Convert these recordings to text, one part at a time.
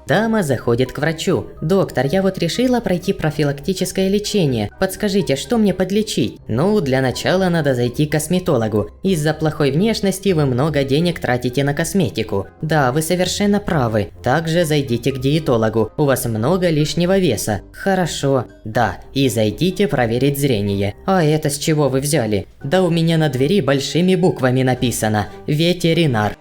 Дама заходит к врачу. «Доктор, я вот решила пройти профилактическое лечение. Подскажите, что мне подлечить?» «Ну, для начала надо зайти к косметологу. Из-за плохой внешности вы много денег тратите на косметику». «Да, вы совершенно правы. Также зайдите к диетологу. У вас много лишнего веса». «Хорошо». «Да, и зайдите проверить зрение». «А это с чего вы взяли?» «Да у меня на двери большими буквами написано «Ветеринар».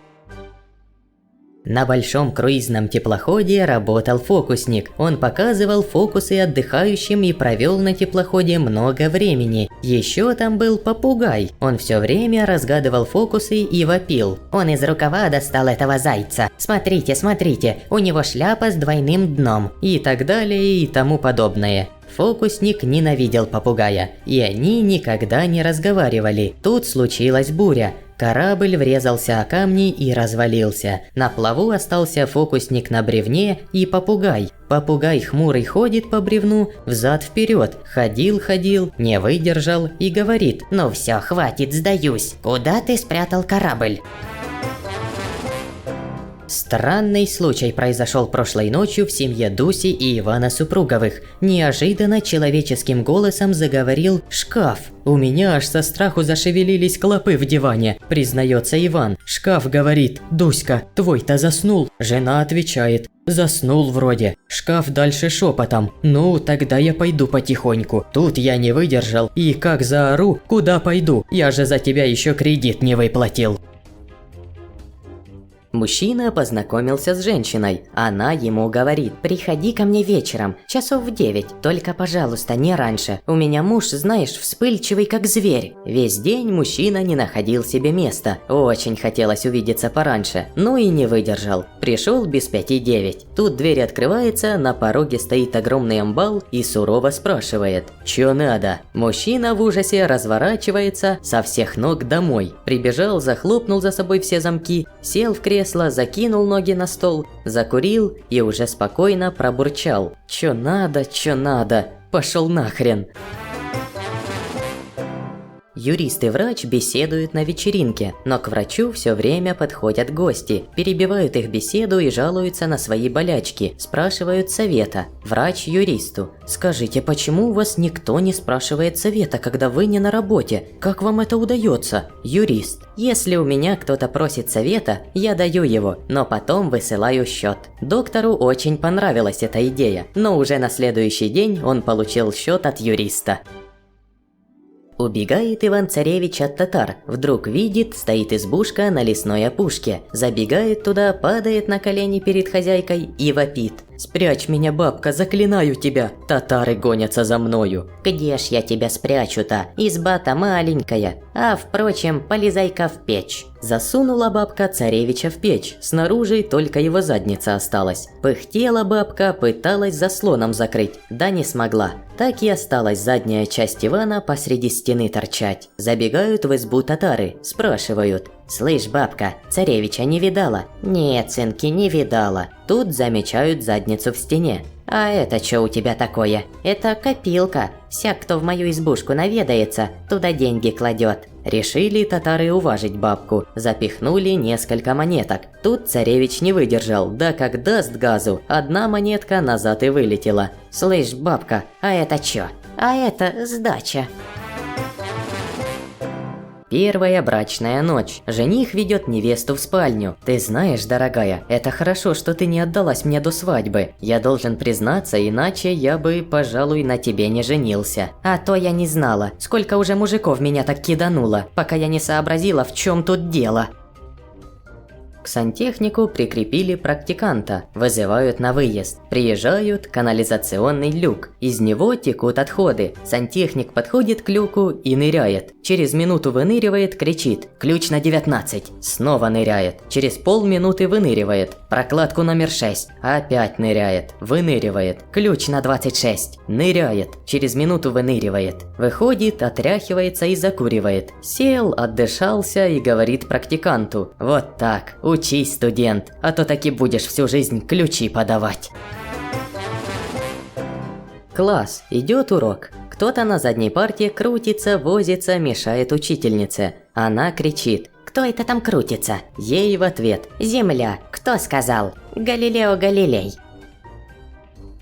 На большом круизном теплоходе работал фокусник. Он показывал фокусы отдыхающим и провел на теплоходе много времени. Еще там был попугай. Он все время разгадывал фокусы и вопил. «Он из рукава достал этого зайца. Смотрите, смотрите, у него шляпа с двойным дном». И так далее и тому подобное. Фокусник ненавидел попугая, и они никогда не разговаривали. Тут случилась буря. Корабль врезался о камни и развалился. На плаву остался фокусник на бревне и попугай. Попугай хмурый ходит по бревну взад-вперед. Ходил, не выдержал и говорит: «Ну все, хватит, сдаюсь. Куда ты спрятал корабль?» Странный случай произошел прошлой ночью в семье Дуси и Ивана Супруговых. Неожиданно человеческим голосом заговорил шкаф. «У меня аж со страху зашевелились клопы в диване», признается Иван. Шкаф говорит: «Дуська, твой-то заснул?» Жена отвечает: «Заснул вроде». Шкаф дальше шепотом: «Ну, тогда я пойду потихоньку». Тут я не выдержал и как заору: «Куда пойду? Я же за тебя еще кредит не выплатил». Мужчина познакомился с женщиной. Она ему говорит: «Приходи ко мне вечером, часов в 9, только, пожалуйста, не раньше. У меня муж, знаешь, вспыльчивый как зверь». Весь день мужчина не находил себе места. Очень хотелось увидеться пораньше, но и не выдержал. Пришел без 5:09. Тут дверь открывается, на пороге стоит огромный амбал и сурово спрашивает: «Чё надо?» Мужчина в ужасе разворачивается со всех ног домой. Прибежал, захлопнул за собой все замки, сел в кресло, закинул ноги на стол, закурил и уже спокойно пробурчал: «Чё надо, пошёл нахрен». Юрист и врач беседуют на вечеринке, но к врачу все время подходят гости, перебивают их беседу и жалуются на свои болячки, спрашивают совета. Врач юристу: «Скажите, почему у вас никто не спрашивает совета, когда вы не на работе? Как вам это удается?» Юрист: «Если у меня кто-то просит совета, я даю его, но потом высылаю счет». Доктору очень понравилась эта идея, но уже на следующий день он получил счет от юриста. Убегает Иван-царевич от татар. Вдруг видит, стоит избушка на лесной опушке. Забегает туда, падает на колени перед хозяйкой и вопит: «Спрячь меня, бабка, заклинаю тебя! Татары гонятся за мною!» «Где ж я тебя спрячу-то? Изба-то маленькая. А, впрочем, полезай-ка в печь». Засунула бабка царевича в печь. Снаружи только его задница осталась. Пыхтела бабка, пыталась заслоном закрыть, да не смогла. Так и осталась задняя часть Ивана посреди стены торчать. Забегают в избу татары, спрашивают: «Слышь, бабка, царевича не видала?» «Нет, сынки, не видала». Тут замечают задницу в стене. «А это что у тебя такое?» «Это копилка. Всяк, кто в мою избушку наведается, туда деньги кладет». Решили татары уважить бабку, запихнули несколько монеток. Тут царевич не выдержал, да как даст газу, одна монетка назад и вылетела. «Слышь, бабка, а это чё?» «А это сдача». Первая брачная ночь. Жених ведет невесту в спальню. «Ты знаешь, дорогая, это хорошо, что ты не отдалась мне до свадьбы. Я должен признаться, иначе я бы, пожалуй, на тебе не женился». «А то я не знала, сколько уже мужиков меня так кидануло, пока я не сообразила, в чем тут дело». К сантехнику прикрепили практиканта, вызывают на выезд. Приезжают, канализационный люк, из него текут отходы. Сантехник подходит к люку и ныряет. Через минуту выныривает, кричит: «Ключ на 19». Снова ныряет. Через полминуты выныривает. Прокладку номер 6. Опять ныряет. Выныривает. Ключ на 26. Ныряет. Через минуту выныривает. Выходит, отряхивается и закуривает. Сел, отдышался и говорит практиканту: «Вот так. Учись, студент, а то таки будешь всю жизнь ключи подавать». Класс, идет урок. Кто-то на задней парте крутится, возится, мешает учительнице. Она кричит: «Кто это там крутится?» Ей в ответ: «Земля, кто сказал? Галилео Галилей».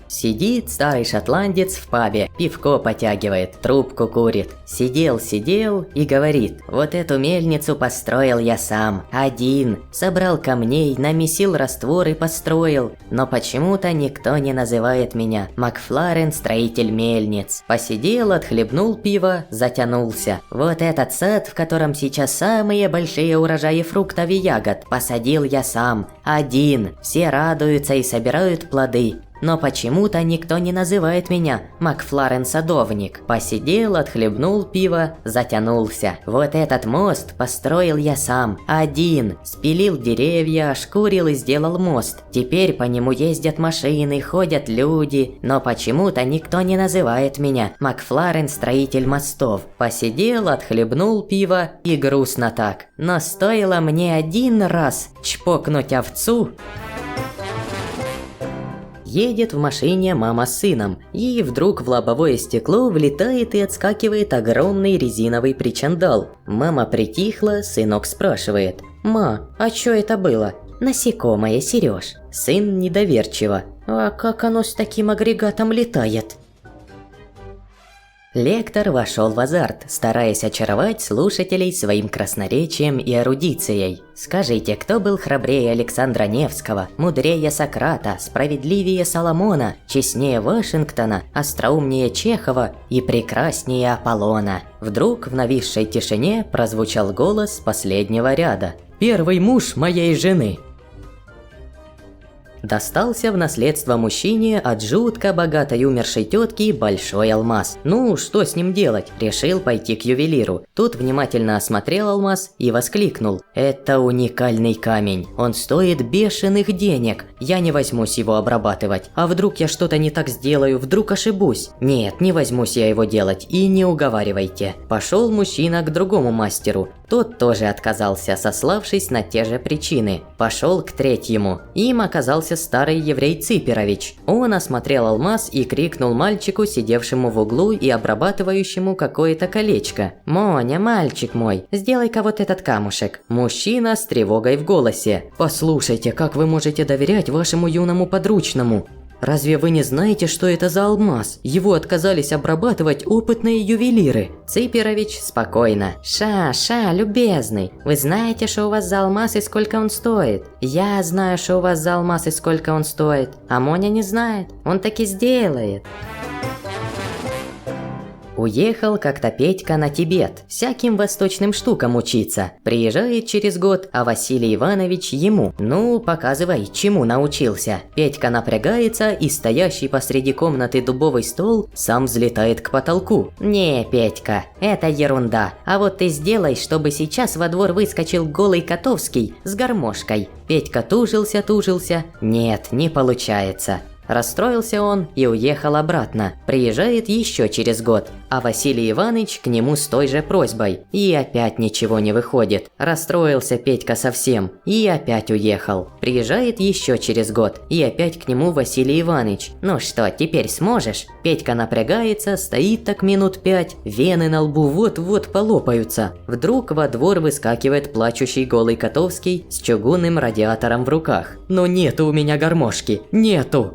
Сидит старый шотландец в пабе, пивко потягивает, трубку курит. Сидел и говорит: вот эту мельницу построил я сам, один. Собрал камней, намесил раствор и построил. Но почему-то никто не называет меня Макфларен, строитель мельниц. Посидел, отхлебнул пиво, затянулся. Вот этот сад, в котором сейчас самые большие урожаи фруктов и ягод, посадил я сам, один. Все радуются и собирают плоды. Но почему-то никто не называет меня Макфларен садовник. Посидел, отхлебнул пиво, затянулся. Вот этот мост построил я сам, один. Спилил деревья, ошкурил и сделал мост. Теперь по нему ездят машины, ходят люди. Но почему-то никто не называет меня Макфларен строитель мостов. Посидел, отхлебнул пиво и грустно так. Но стоило мне один раз чпокнуть овцу. Едет в машине мама с сыном, и вдруг в лобовое стекло влетает и отскакивает огромный резиновый причандал. Мама притихла, сынок спрашивает: «Ма, а чё это было?» «Насекомое, Серёж». Сын недоверчиво: «А как оно с таким агрегатом летает?» Лектор вошел в азарт, стараясь очаровать слушателей своим красноречием и эрудицией. Скажите, кто был храбрее Александра Невского, мудрее Сократа, справедливее Соломона, честнее Вашингтона, остроумнее Чехова и прекраснее Аполлона? Вдруг в нависшей тишине прозвучал голос с последнего ряда: «Первый муж моей жены». Достался в наследство мужчине от жутко богатой умершей тетки большой алмаз. Ну, что с ним делать? Решил пойти к ювелиру. Тут внимательно осмотрел алмаз и воскликнул: «Это уникальный камень. Он стоит бешеных денег. Я не возьмусь его обрабатывать. А вдруг я что-то не так сделаю, вдруг ошибусь? Нет, не возьмусь я его делать, и не уговаривайте». Пошел мужчина к другому мастеру. Тот тоже отказался, сославшись на те же причины. Пошел к третьему. Им оказался старый еврей Циперович. Он осмотрел алмаз и крикнул мальчику, сидевшему в углу и обрабатывающему какое-то колечко: «Моня, мальчик мой, сделай-ка вот этот камушек». Мужчина с тревогой в голосе: «Послушайте, как вы можете доверять вашему юному подручному? Разве вы не знаете, что это за алмаз? Его отказались обрабатывать опытные ювелиры». Циперович спокойно: «Ша, любезный, вы знаете, что у вас за алмаз и сколько он стоит? Я знаю, что у вас за алмаз и сколько он стоит, а Моня не знает, он таки сделает». Уехал как-то Петька на Тибет, всяким восточным штукам учиться. Приезжает через год, а Василий Иванович ему: «Ну, показывай, чему научился». Петька напрягается, и стоящий посреди комнаты дубовый стол сам взлетает к потолку. «Не, Петька, это ерунда. А вот ты сделай, чтобы сейчас во двор выскочил голый Котовский с гармошкой». Петька тужился. Нет, не получается. Расстроился он и уехал обратно. Приезжает еще через год, а Василий Иванович к нему с той же просьбой. И опять ничего не выходит. Расстроился Петька совсем и опять уехал. Приезжает еще через год, и опять к нему Василий Иванович: «Ну что, теперь сможешь?» Петька напрягается, стоит так минут 5, вены на лбу вот-вот полопаются. Вдруг во двор выскакивает плачущий голый Котовский с чугунным радиатором в руках. «Но нету у меня гармошки, нету!»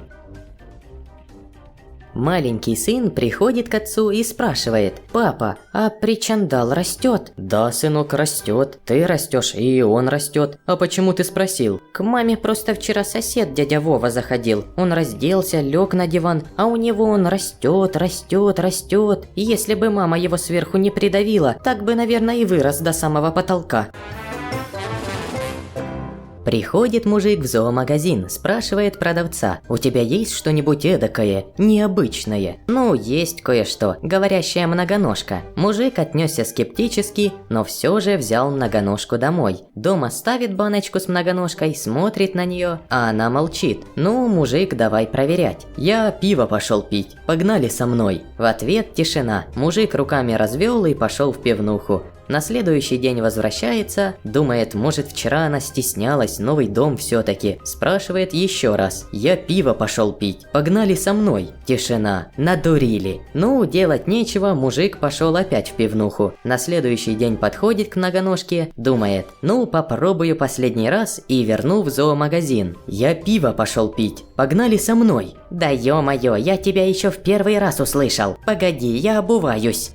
Маленький сын приходит к отцу и спрашивает: «Папа, а причандал растет?» «Да, сынок, растет. Ты растешь, и он растет. А почему ты спросил?» «К маме просто вчера сосед дядя Вова заходил. Он разделся, лег на диван, а у него он растет. И если бы мама его сверху не придавила, так бы, наверное, и вырос до самого потолка». Приходит мужик в зоомагазин, спрашивает продавца: «У тебя есть что-нибудь эдакое, необычное?» «Ну, есть кое-что, говорящая многоножка». Мужик отнесся скептически, но все же взял многоножку домой. Дома ставит баночку с многоножкой, смотрит на нее, а она молчит. «Ну, мужик, давай проверять». «Я пиво пошел пить, погнали со мной». В ответ тишина. Мужик руками развел и пошел в пивнуху. На следующий день возвращается, думает, может вчера она стеснялась, новый дом все-таки. Спрашивает еще раз. Я пиво пошел пить. Погнали со мной. Тишина. Надурили. Ну, делать нечего, мужик пошел опять в пивнуху. На следующий день подходит к многоножке, думает, ну попробую последний раз и верну в зоомагазин. Я пиво пошел пить. Погнали со мной. Да ё-моё, я тебя еще в первый раз услышал. Погоди, я обуваюсь.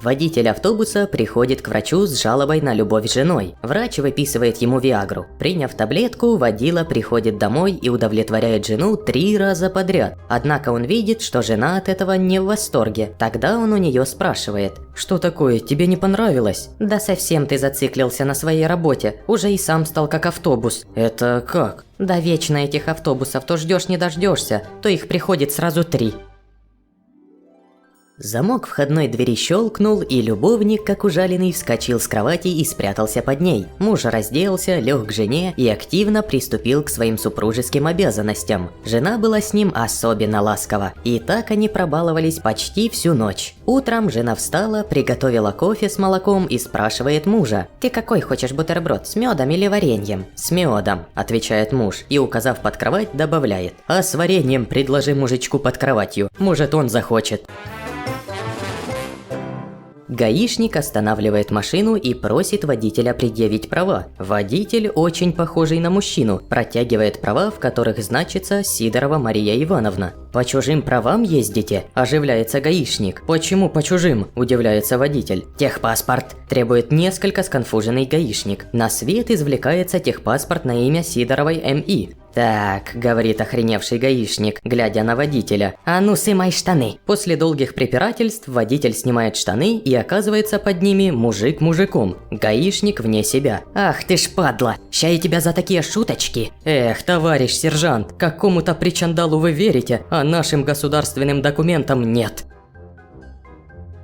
Водитель автобуса приходит к врачу с жалобой на любовь с женой. Врач выписывает ему виагру. Приняв таблетку, водила приходит домой и удовлетворяет жену 3 раза подряд. Однако он видит, что жена от этого не в восторге. Тогда он у нее спрашивает: «Что такое, тебе не понравилось?» «Да совсем ты зациклился на своей работе, уже и сам стал как автобус». «Это как?» «Да вечно этих автобусов, то ждешь не дождешься, то их приходит сразу 3». Замок входной двери щелкнул, и любовник, как ужаленный, вскочил с кровати и спрятался под ней. Муж разделся, лег к жене и активно приступил к своим супружеским обязанностям. Жена была с ним особенно ласкова, и так они пробаловались почти всю ночь. Утром жена встала, приготовила кофе с молоком и спрашивает мужа: «Ты какой хочешь бутерброд, с медом или вареньем?» «С медом», отвечает муж и, указав под кровать, добавляет: «А с вареньем предложи мужичку под кроватью, может он захочет». Гаишник останавливает машину и просит водителя предъявить права. Водитель, очень похожий на мужчину, протягивает права, в которых значится Сидорова Мария Ивановна. «По чужим правам ездите?» – оживляется гаишник. «Почему по чужим?» – удивляется водитель. «Техпаспорт!» – требует несколько сконфуженный гаишник. На свет извлекается техпаспорт на имя Сидоровой М.И. «Так», – говорит охреневший гаишник, глядя на водителя, – «а ну сымай штаны». После долгих препирательств водитель снимает штаны, и оказывается под ними мужик мужиком. Гаишник вне себя. «Ах ты ж падла, ща я тебя за такие шуточки». «Эх, товарищ сержант, какому-то причандалу вы верите, а нашим государственным документам нет».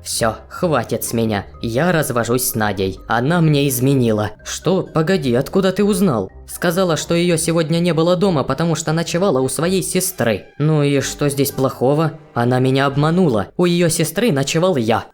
Все, хватит с меня. Я развожусь с Надей. Она мне изменила. Что? Погоди, откуда ты узнал? Сказала, что ее сегодня не было дома, потому что ночевала у своей сестры. Ну и что здесь плохого? Она меня обманула. У ее сестры ночевал я.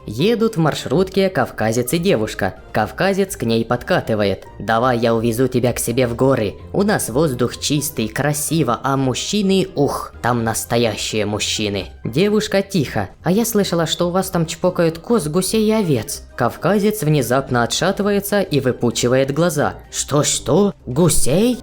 Едут в маршрутке кавказец и девушка. Кавказец к ней подкатывает. «Давай я увезу тебя к себе в горы. У нас воздух чистый, красиво, а мужчины, ух, там настоящие мужчины». Девушка тихо. «А я слышала, что у вас там чпокают коз, гусей и овец». Кавказец внезапно отшатывается и выпучивает глаза. «Что? Гусей?»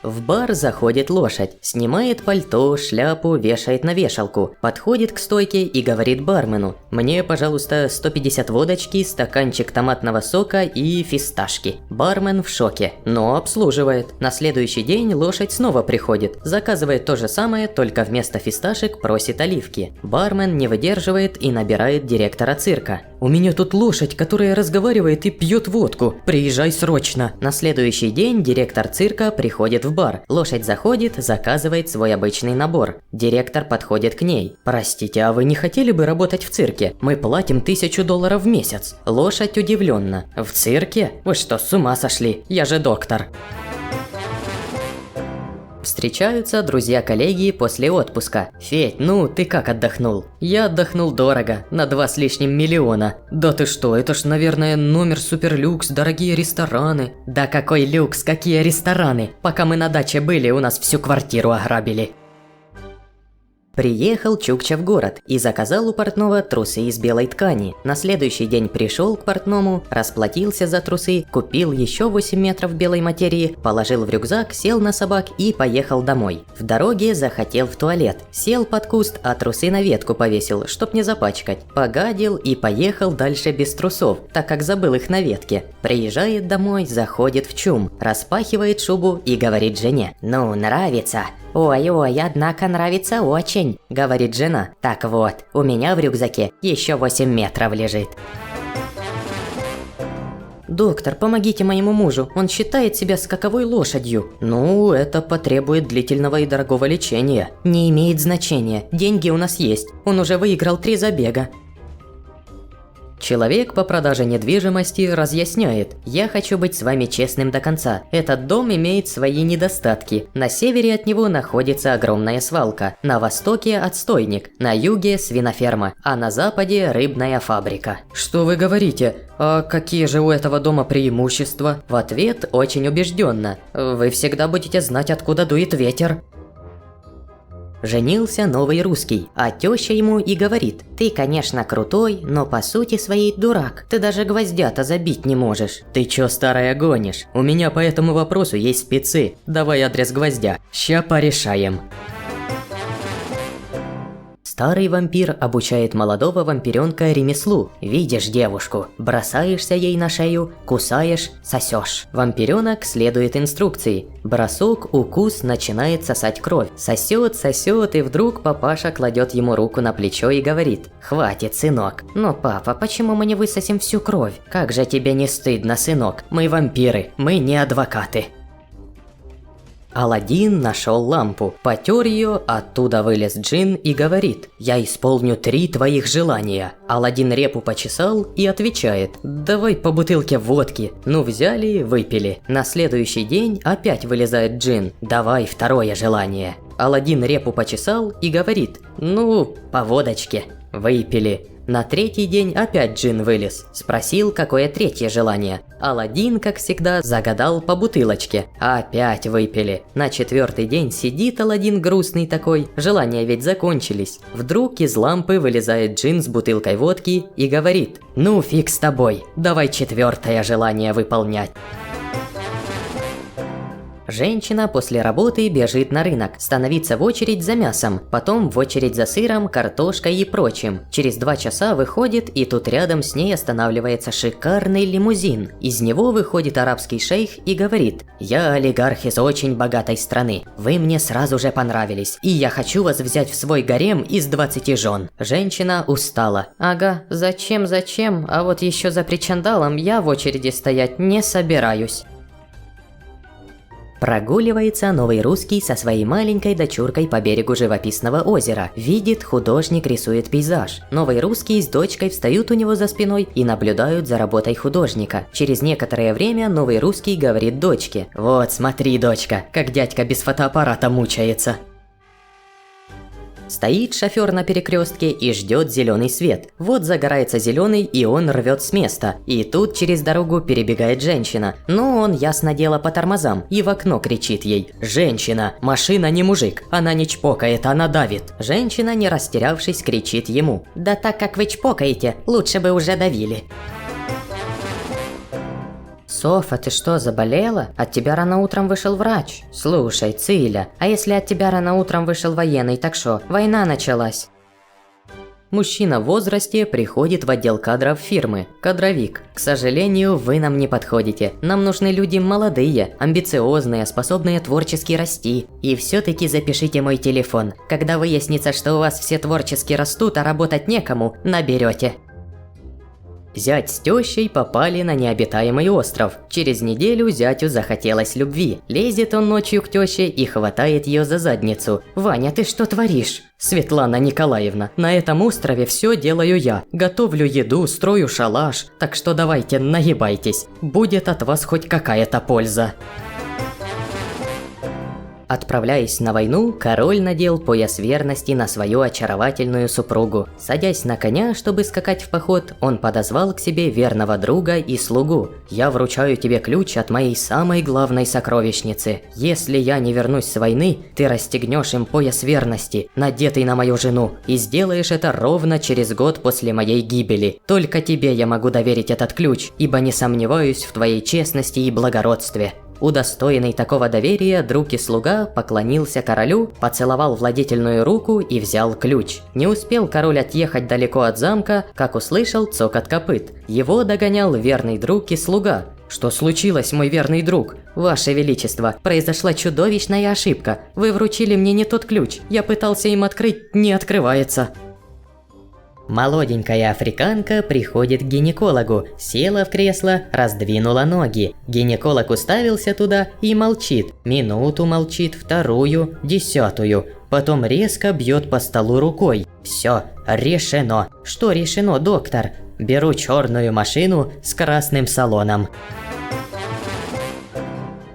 В бар заходит лошадь, снимает пальто, шляпу, вешает на вешалку, подходит к стойке и говорит бармену: «Мне, пожалуйста, 150 водочки, стаканчик томатного сока и фисташки». Бармен в шоке, но обслуживает. На следующий день лошадь снова приходит, заказывает то же самое, только вместо фисташек просит оливки. Бармен не выдерживает и набирает директора цирка. «У меня тут лошадь, которая разговаривает и пьет водку. Приезжай срочно». На следующий день директор цирка приходит в бар. Лошадь заходит, заказывает свой обычный набор. Директор подходит к ней. «Простите, а вы не хотели бы работать в цирке? Мы платим $1000 в месяц». Лошадь удивленно. «В цирке? Вы что, с ума сошли? Я же доктор». Встречаются друзья-коллеги после отпуска. «Федь, ну ты как отдохнул?» «Я отдохнул дорого, на 2 с лишним миллиона». «Да ты что, это ж, наверное, номер суперлюкс, дорогие рестораны». «Да какой люкс, какие рестораны? Пока мы на даче были, у нас всю квартиру ограбили». Приехал Чукча в город и заказал у портного трусы из белой ткани. На следующий день пришел к портному, расплатился за трусы, купил еще 8 метров белой материи, положил в рюкзак, сел на собак и поехал домой. В дороге захотел в туалет, сел под куст, а трусы на ветку повесил, чтоб не запачкать. Погадил и поехал дальше без трусов, так как забыл их на ветке. Приезжает домой, заходит в ЧУМ, распахивает шубу и говорит жене: «Ну, нравится?» «Ой, однако нравится очень», – говорит жена. «Так вот, у меня в рюкзаке еще 8 метров лежит». «Доктор, помогите моему мужу, он считает себя скаковой лошадью». «Ну, это потребует длительного и дорогого лечения». «Не имеет значения, деньги у нас есть, он уже выиграл 3 забега». Человек по продаже недвижимости разъясняет: «Я хочу быть с вами честным до конца. Этот дом имеет свои недостатки. На севере от него находится огромная свалка, на востоке отстойник, на юге свиноферма, а на западе рыбная фабрика». Что вы говорите? А какие же у этого дома преимущества? В ответ очень убежденно: вы всегда будете знать, откуда дует ветер. Женился новый русский, а теща ему и говорит: «Ты, конечно, крутой, но по сути своей дурак. Ты даже гвоздя-то забить не можешь». «Ты чё, старая, гонишь? У меня по этому вопросу есть спецы. Давай адрес гвоздя. Ща порешаем». Старый вампир обучает молодого вампирёнка ремеслу. Видишь девушку, бросаешься ей на шею, кусаешь, сосёшь. Вампирёнок следует инструкции. Бросок, укус, начинает сосать кровь. Сосёт, сосёт, и вдруг папаша кладёт ему руку на плечо и говорит: «Хватит, сынок». «Но, папа, почему мы не высосим всю кровь?» «Как же тебе не стыдно, сынок? Мы вампиры, мы не адвокаты». Аладдин нашел лампу, потер ее, оттуда вылез джин и говорит: «Я исполню 3 твоих желания». Аладдин репу почесал и отвечает: «Давай по бутылке водки». Ну взяли, выпили. На следующий день опять вылезает джин: «Давай 2 желание». Аладдин репу почесал и говорит: «Ну, по водочке». Выпили. На 3-й день опять джин вылез, спросил, какое 3-е желание. Аладдин, как всегда, загадал по бутылочке. Опять выпили. На 4-й день сидит Аладдин грустный такой, желания ведь закончились. Вдруг из лампы вылезает джин с бутылкой водки и говорит: «Ну фиг с тобой, давай 4-е желание выполнять». Женщина после работы бежит на рынок, становится в очередь за мясом, потом в очередь за сыром, картошкой и прочим. Через 2 часа выходит, и тут рядом с ней останавливается шикарный лимузин. Из него выходит арабский шейх и говорит: «Я олигарх из очень богатой страны. Вы мне сразу же понравились, и я хочу вас взять в свой гарем из 20 жен». Женщина устала. «Ага, зачем, а вот еще за причандалом я в очереди стоять не собираюсь». Прогуливается новый русский со своей маленькой дочуркой по берегу живописного озера. Видит, художник рисует пейзаж. Новый русский с дочкой встают у него за спиной и наблюдают за работой художника. Через некоторое время новый русский говорит дочке: «Вот смотри, дочка, как дядька без фотоаппарата мучается». Стоит шофер на перекрестке и ждет зеленый свет. Вот загорается зеленый, и он рвет с места. И тут через дорогу перебегает женщина. Но он, ясно дело, по тормозам и в окно кричит ей: «Женщина, машина не мужик, она не чпокает, она давит». Женщина, не растерявшись, кричит ему: «Да так как вы чпокаете, лучше бы уже давили». «Софа, ты что, заболела? От тебя рано утром вышел врач. Слушай, Циля, а если от тебя рано утром вышел военный, так шо, война началась?» Мужчина в возрасте приходит в отдел кадров фирмы. Кадровик: «К сожалению, вы нам не подходите. Нам нужны люди молодые, амбициозные, способные творчески расти. И все-таки запишите мой телефон. Когда выяснится, что у вас все творчески растут, а работать некому, наберете». Зять с тещей попали на необитаемый остров. Через неделю зятю захотелось любви. Лезет он ночью к теще и хватает ее за задницу. «Ваня, ты что творишь?» «Светлана Николаевна, на этом острове все делаю я. Готовлю еду, строю шалаш. Так что давайте, наебайтесь. Будет от вас хоть какая-то польза». Отправляясь на войну, король надел пояс верности на свою очаровательную супругу. Садясь на коня, чтобы скакать в поход, он подозвал к себе верного друга и слугу. «Я вручаю тебе ключ от моей самой главной сокровищницы. Если я не вернусь с войны, ты расстегнешь им пояс верности, надетый на мою жену, и сделаешь это ровно через год после моей гибели. Только тебе я могу доверить этот ключ, ибо не сомневаюсь в твоей честности и благородстве». Удостоенный такого доверия, друг и слуга поклонился королю, поцеловал владетельную руку и взял ключ. Не успел король отъехать далеко от замка, как услышал цокот копыт. Его догонял верный друг и слуга. «Что случилось, мой верный друг?» «Ваше Величество, произошла чудовищная ошибка. Вы вручили мне не тот ключ. Я пытался им открыть, не открывается». Молоденькая африканка приходит к гинекологу, села в кресло, раздвинула ноги. Гинеколог уставился туда и молчит. Минуту молчит, 2-ю, 10-ю. Потом резко бьет по столу рукой. «Все, решено». «Что решено, доктор?» Беру черную машину с красным салоном.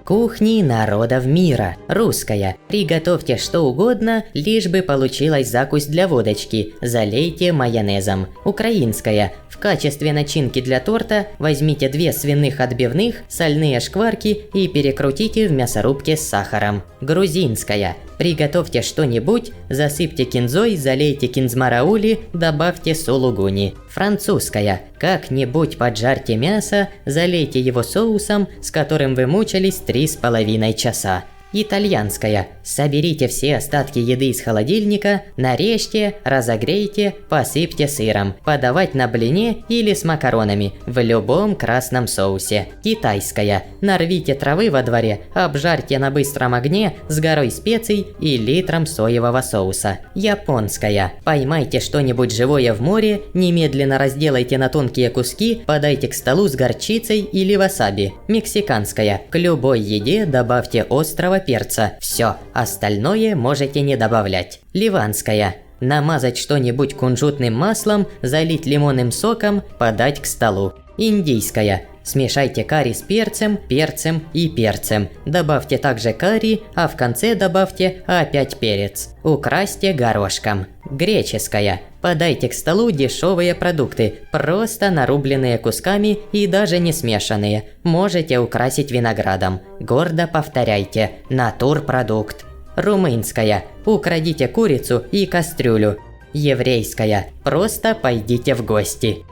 Кухни народов мира. Русская. Приготовьте что угодно, лишь бы получилась закусь для водочки. Залейте майонезом. Украинская. В качестве начинки для торта возьмите 2 свиных отбивных, сольные шкварки и перекрутите в мясорубке с сахаром. Грузинская. Приготовьте что-нибудь, засыпьте кинзой, залейте кинзмараули, добавьте сулугуни. Французская. Как-нибудь поджарьте мясо, залейте его соусом, с которым вы мучились 3,5 часа. Итальянская. Соберите все остатки еды из холодильника, нарежьте, разогрейте, посыпьте сыром. Подавать на блине или с макаронами, в любом красном соусе. Китайская. Нарвите травы во дворе, обжарьте на быстром огне с горой специй и литром соевого соуса. Японская. Поймайте что-нибудь живое в море, немедленно разделайте на тонкие куски, подайте к столу с горчицей или васаби. Мексиканская. К любой еде добавьте острого перца. Все, остальное можете не добавлять. Ливанская. Намазать что-нибудь кунжутным маслом, залить лимонным соком, подать к столу. Индийская. Смешайте карри с перцем, перцем и перцем. Добавьте также карри, а в конце добавьте опять перец. Украсьте горошком. Греческая. Подайте к столу дешевые продукты, просто нарубленные кусками и даже не смешанные. Можете украсить виноградом. Гордо повторяйте: натурпродукт. Румынская. Украдите курицу и кастрюлю. Еврейская. Просто пойдите в гости.